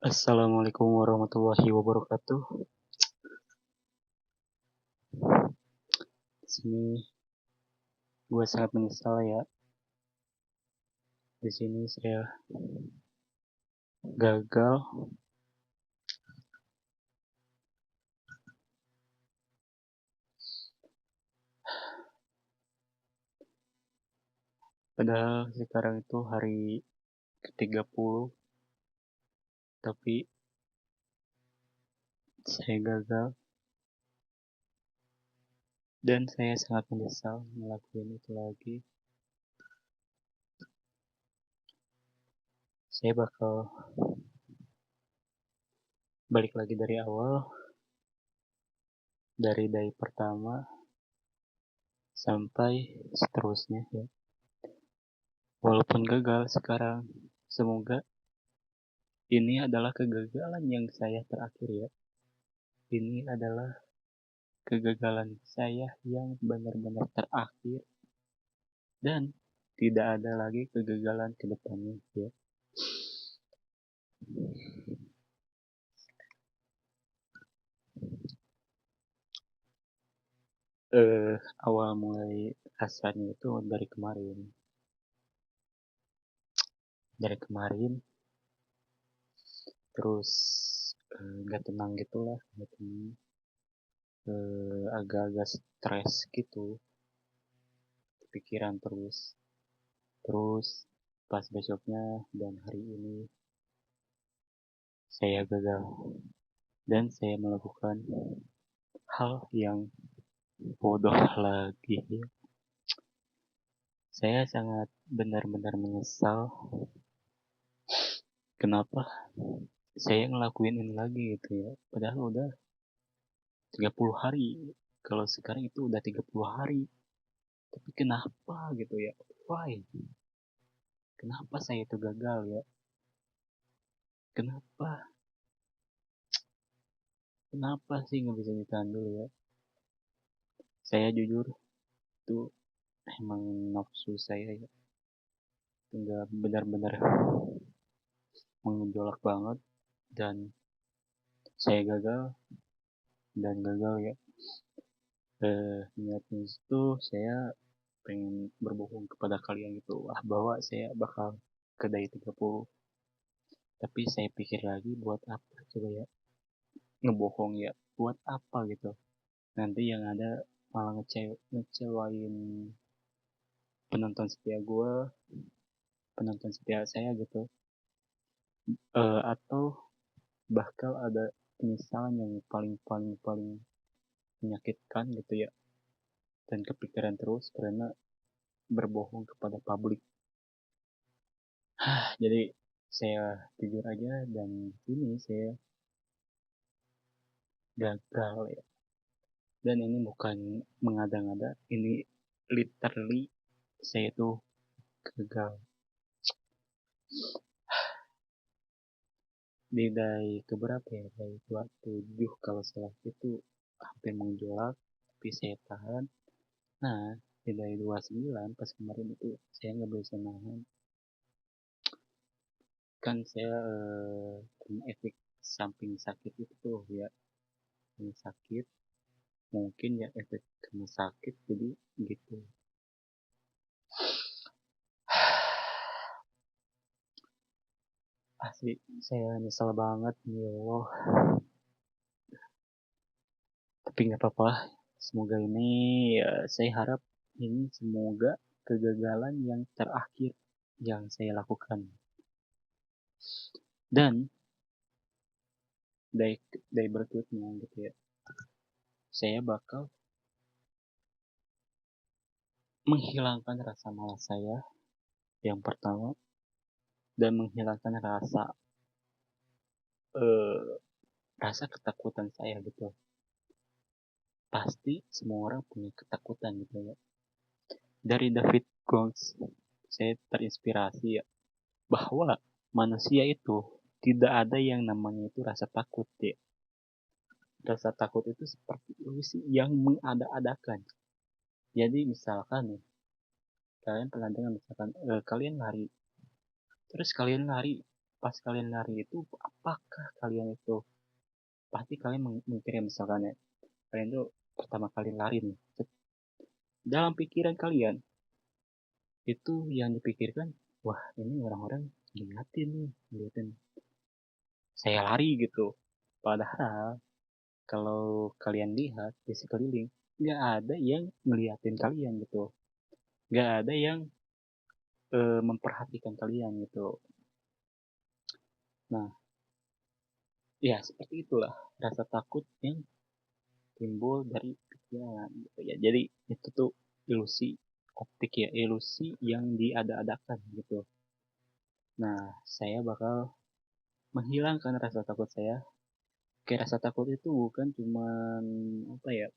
Assalamualaikum warahmatullahi wabarakatuh. Di sini gue sangat menyesal ya. Di sini saya gagal. Padahal sekarang itu hari ke-30, tapi saya gagal dan saya sangat menyesal melakukan itu lagi. Saya bakal balik lagi dari awal, dari pertama sampai seterusnya ya. Walaupun gagal sekarang, semoga ini adalah kegagalan yang saya terakhir ya. Ini adalah kegagalan saya yang benar-benar terakhir dan tidak ada lagi kegagalan ke depannya ya. Awal mulai rasanya itu dari kemarin terus nggak tenang gitulah, nggak tenang, agak-agak stres gitu, kepikiran terus pas besoknya dan hari ini saya gagal dan saya melakukan hal yang bodoh lagi ya. Saya sangat benar-benar menyesal kenapa saya ngelakuin ini lagi gitu ya. Padahal udah 30 hari. Kalau sekarang itu udah 30 hari. Tapi kenapa gitu ya? Why? Kenapa saya itu gagal ya? Kenapa? Kenapa sih nggak bisa ditahan dulu ya? Saya jujur itu emang nafsu saya ya. Nggak benar-benar menggejolak banget dan saya gagal dan gagal ya. Niatnya itu saya pengen berbohong kepada kalian gitu bahwa saya bakal ke day 30, tapi saya pikir lagi buat apa coba ya ngebohong ya, buat apa gitu, nanti yang ada malah ngecewain penonton setia gue, penonton setia saya gitu. Atau bakal ada penyesalan yang paling paling paling menyakitkan gitu ya, dan kepikiran terus karena berbohong kepada publik. Jadi saya jujur aja dan ini saya gagal ya. Dan ini bukan mengada-ngada, ini literally saya tuh gagal. Di day keberapa ya, day 27 kalau salah itu hampir menjual, tapi saya tahan. Nah, di day 29 pas kemarin itu saya nggak bisa nahan. Kan saya kena efek samping sakit itu tuh ya, kena sakit, mungkin ya efek kena sakit jadi gitu. Asli saya nyesel banget ya Allah, tapi nggak apa-apa. Semoga ini ya, saya harap ini semoga kegagalan yang terakhir yang saya lakukan. Dan dari dari berikutnya gitu ya, saya bakal menghilangkan rasa malas saya yang pertama, dan menghilangkan eh, rasa ketakutan saya gitu. Pasti semua orang punya ketakutan gitu ya. Dari David Goggins saya terinspirasi ya, bahwa manusia itu tidak ada yang namanya itu rasa takut ya. Rasa takut itu seperti ilusi yang mengada-adakan. Jadi misalkan nih, kalian pernah dengar misalkan kalian lari, terus kalian lari pas kalian lari itu apakah kalian itu pasti kalian mikirnya misalkan ya kalian tuh pertama kali lari nih dalam pikiran kalian itu yang dipikirkan wah ini orang-orang liatin saya lari gitu padahal kalau kalian lihat di sekeliling nggak ada yang ngeliatin kalian gitu nggak ada yang memperhatikan kalian gitu nah ya seperti itulah rasa takut yang timbul dari pikiran gitu ya jadi itu tuh ilusi optik ya ilusi yang diada-adakan gitu nah saya bakal menghilangkan rasa takut saya kayak rasa takut itu bukan cuman apa ya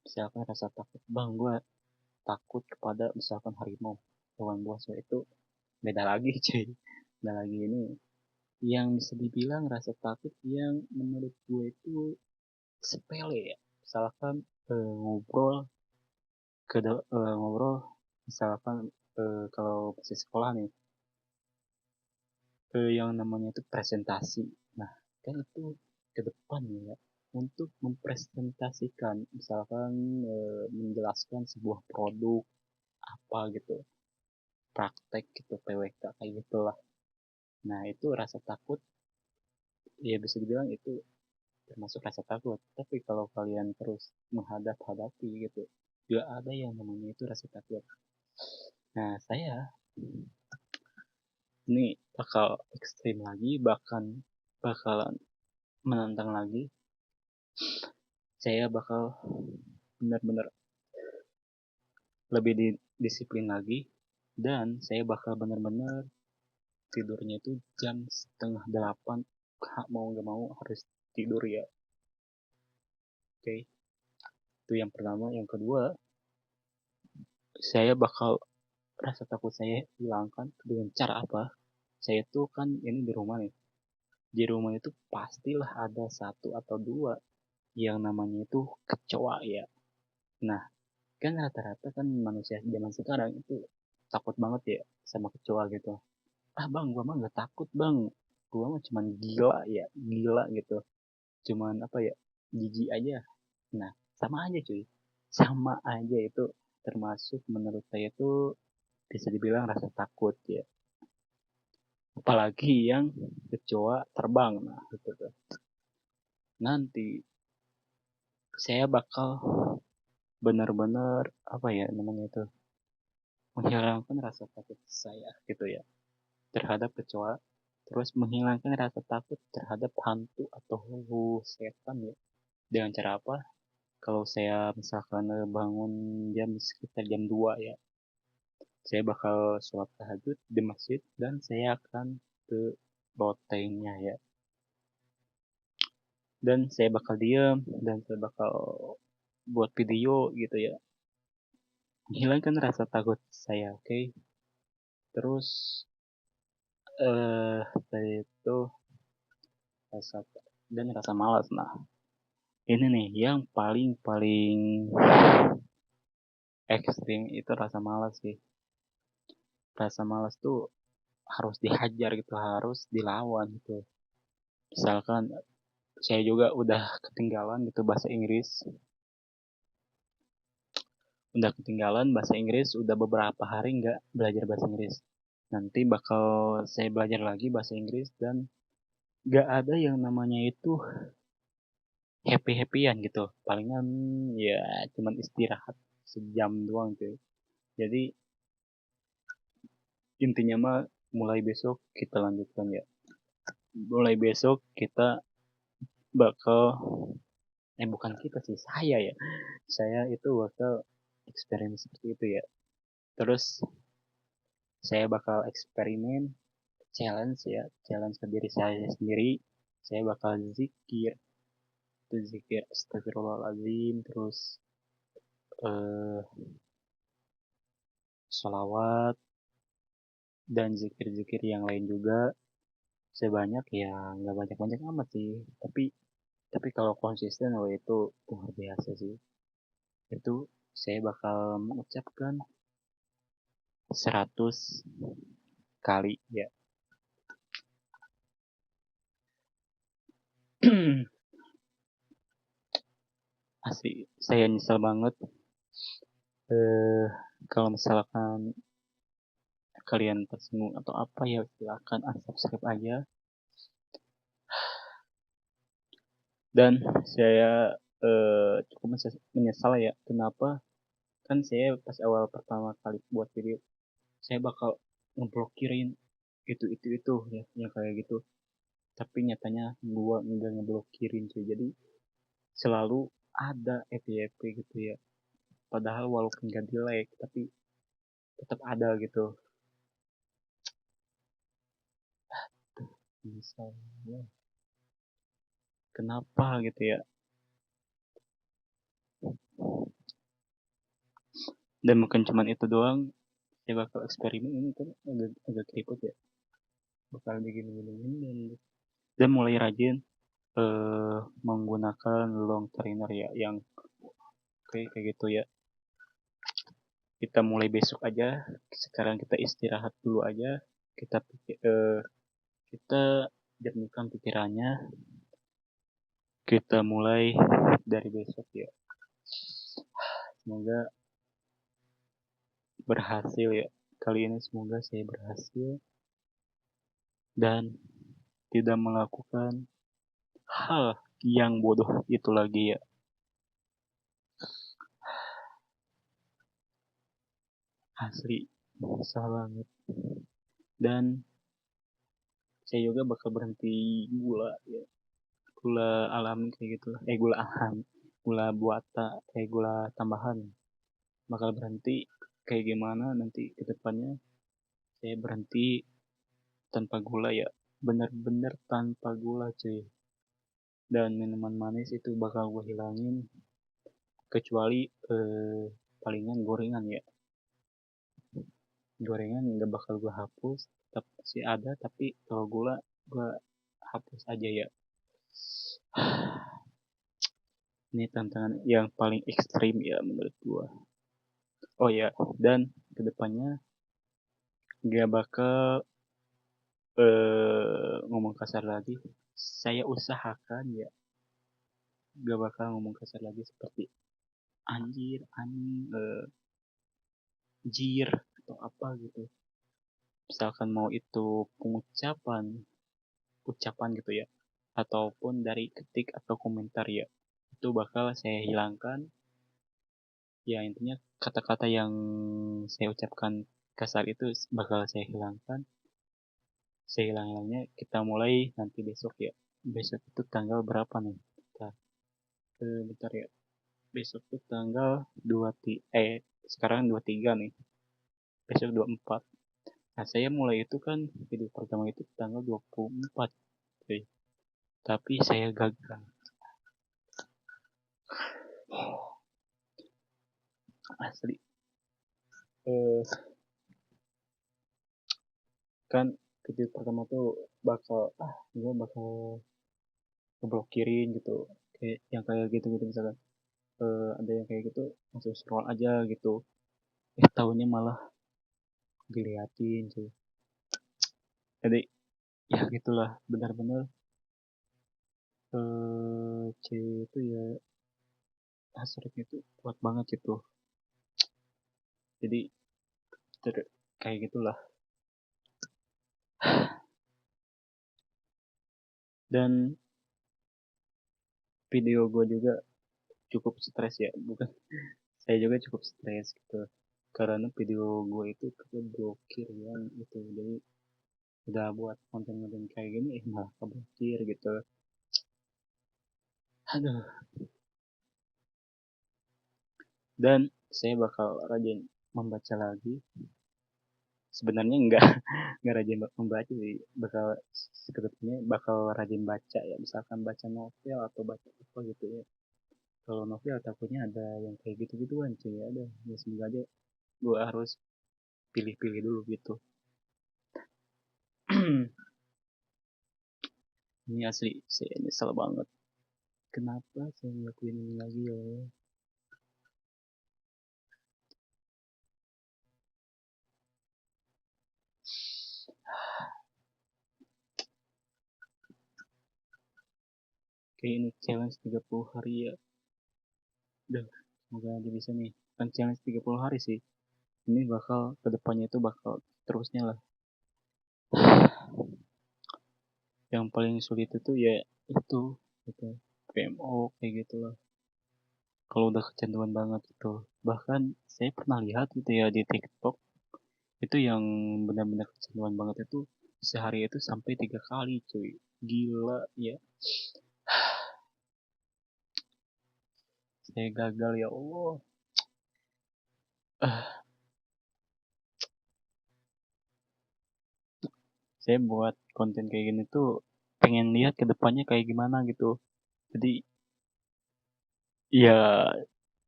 misalkan rasa takut bang gua takut kepada misalkan harimau hewan buas itu beda lagi cuy beda lagi ini yang bisa dibilang rasa takut yang menurut gue itu sepele ya misalkan ngobrol ngobrol misalkan kalau masih sekolah nih yang namanya itu presentasi nah kan itu ke depan ya untuk mempresentasikan misalkan menjelaskan sebuah produk apa gitu praktek gitu PWK kayak gitulah nah itu rasa takut ya bisa dibilang itu termasuk rasa takut tapi kalau kalian terus menghadap-hadapi gitu gak ada yang namanya itu rasa takut nah saya ini bakal ekstrim lagi bahkan bakalan menantang lagi saya bakal benar-benar lebih disiplin lagi dan saya bakal benar-benar tidurnya itu jam setengah delapan mau nggak mau harus tidur ya oke itu yang pertama yang kedua saya bakal rasa takut saya hilangkan dengan cara apa saya tuh kan ini di rumah nih di rumah itu pastilah ada satu atau dua yang namanya itu kecoa ya nah kan rata-rata kan manusia zaman sekarang itu takut banget ya sama kecoa gitu ah bang gua mah nggak takut bang gua mah cuman gila ya gila gitu cuman apa ya jijik aja nah sama aja cuy sama aja itu termasuk menurut saya itu bisa dibilang rasa takut ya apalagi yang kecoa terbang nah gitu tuh nanti saya bakal benar-benar apa ya namanya itu menghilangkan rasa takut saya gitu ya terhadap kecoa terus menghilangkan rasa takut terhadap hantu atau setan ya dengan cara apa kalau saya misalkan bangun jam sekitar jam 2 ya saya bakal sholat tahajud di masjid dan saya akan ke lotengnya ya dan saya bakal diam dan saya bakal buat video gitu ya hilangkan rasa takut saya oke okay? terus dari itu rasa dan rasa malas nah ini nih yang paling paling ekstrim itu rasa malas sih rasa malas tuh harus dihajar gitu harus dilawan gitu misalkan saya juga udah ketinggalan gitu bahasa Inggris udah ketinggalan bahasa Inggris udah beberapa hari nggak belajar bahasa Inggris nanti bakal saya belajar lagi bahasa Inggris dan nggak ada yang namanya itu happy happyan gitu palingan ya cuman istirahat sejam doang tuh jadi intinya mah mulai besok kita lanjutkan ya mulai besok kita bakal bukan kita sih saya itu bakal eksperimen seperti itu ya terus saya bakal eksperimen challenge ya challenge ke diri saya sendiri saya bakal zikir itu zikir astagfirullahaladzim terus eh sholawat dan zikir-zikir yang lain juga sebanyak ya nggak banyak-banyak amat sih tapi kalau konsisten oh itu luar biasa sih itu saya bakal mengucapkan 100 kali ya asli saya nyesel banget. eh Kalau misalkan kalian tersinggung atau apa ya silakan unsubscribe aja. Dan saya cukup menyesal ya kenapa kan saya pas awal pertama kali buat video saya bakal ngeblokirin itu ya yang kayak gitu, tapi nyatanya gua enggak ngeblokirin cuy, jadi selalu ada FYP gitu ya, padahal walaupun gak di like tapi tetap ada gitu. Misalnya kenapa gitu ya, dan bukan cuman itu doang, saya bakal eksperimen ini kan agak keriput ya, bakal begini-begini dan mulai rajin menggunakan long trainer ya yang kayak gitu ya. Kita mulai besok aja, sekarang kita istirahat dulu aja, kita kita jernihkan pikirannya, kita mulai dari besok ya, semoga berhasil ya kali ini, semoga saya berhasil dan tidak melakukan hal yang bodoh itu lagi ya. Asli salah banget. Dan saya juga bakal berhenti gula ya, gula alami kayak gitu lah, gula alami, gula buata, gula tambahan bakal berhenti. Kayak gimana nanti ke depannya saya berhenti tanpa gula ya, bener-bener tanpa gula cuy. Dan minuman manis itu bakal gue hilangin, kecuali palingan gorengan ya, gorengan nggak bakal gue hapus, tetap sih ada, tapi kalau gula gue hapus aja ya. Ini tantangan yang paling ekstrim ya menurut gue. Oh ya, dan kedepannya gak bakal ngomong kasar lagi. Saya usahakan ya gak bakal ngomong kasar lagi seperti anjir, anjing, jir atau apa gitu. Misalkan mau itu pengucapan, ucapan gitu ya, ataupun dari ketik atau komentar ya, itu bakal saya hilangkan. Ya intinya kata-kata yang saya ucapkan kasar itu bakal saya hilangkan. Saya hilangnya kita mulai nanti besok ya. Besok itu tanggal berapa nih? Bentar ya. Besok tuh tanggal 2 sekarang 23 nih. Besok 24. Nah, saya mulai itu kan video pertama itu tanggal 24. Oke. Tapi saya gagal. Asli. Eh, kan video pertama tuh bakal gue bakal ngeblokirin gitu. Kayak yang kayak gitu-gitu misalkan. Ada yang kayak gitu langsung scroll aja gitu. Tahunya malah diliatin cuy. Jadi ya gitulah, benar-benar C itu ya hasratnya itu kuat banget gitu. Jadi kayak gitulah. Dan video gue juga cukup stres ya, bukan, saya juga cukup stres gitu karena video gue itu keblokir ya gitu. Jadi udah buat konten-konten kayak gini malah keblokir gitu. Aduh. Dan saya bakal rajin membaca lagi, sebenarnya enggak nggak rajin membaca sih, bakal sekedepannya bakal rajin baca ya, misalkan baca novel atau baca apa gitu ya. Kalau novel takutnya ada yang kayak gitu-gituan cuy, ada ya, semoga aja gue harus pilih-pilih dulu gitu. Ini asli saya nyesel banget kenapa saya ngelakuin ini lagi ya. Kayak ini challenge 30 hari ya, Udah, semoga aja bisa nih. Kan challenge 30 hari sih. Ini bakal kedepannya itu bakal terusnya lah. Yang paling sulit itu ya itu gitu. PMO kayak gitu lah. Kalau udah kecanduan banget itu. Bahkan saya pernah lihat gitu ya di TikTok itu yang benar-benar kecanduan banget itu sehari itu sampai 3 kali cuy. Gila ya. Saya gagal ya Allah. Ah, saya buat konten kayak gini tuh pengen lihat ke depannya kayak gimana gitu. Jadi ya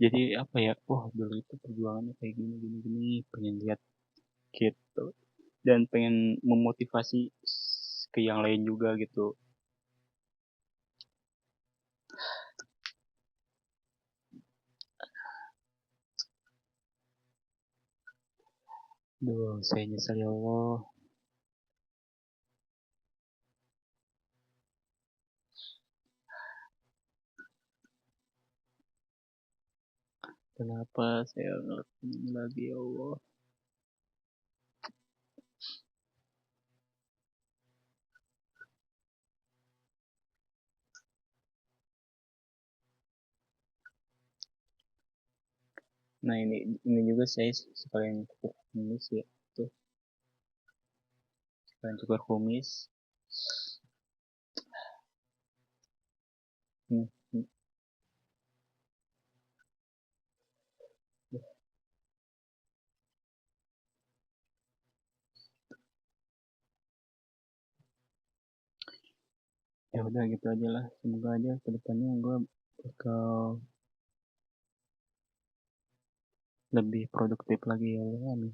jadi apa ya? Wah, dulu itu perjuangannya kayak gini gini gini, pengen lihat gitu. Dan pengen memotivasi ke yang lain juga gitu. Duh, saya nyesal ya Allah. Kenapa saya ngelakuin ini lagi ya Allah? Nah ini juga saya sekalian cukur kumis ya. Tuh, sekalian cukur kumis. Hmm, hmm. Ya udah gitu aja lah. Semoga aja kedepannya gue bakal lebih produktif lagi ya Allah. Amin.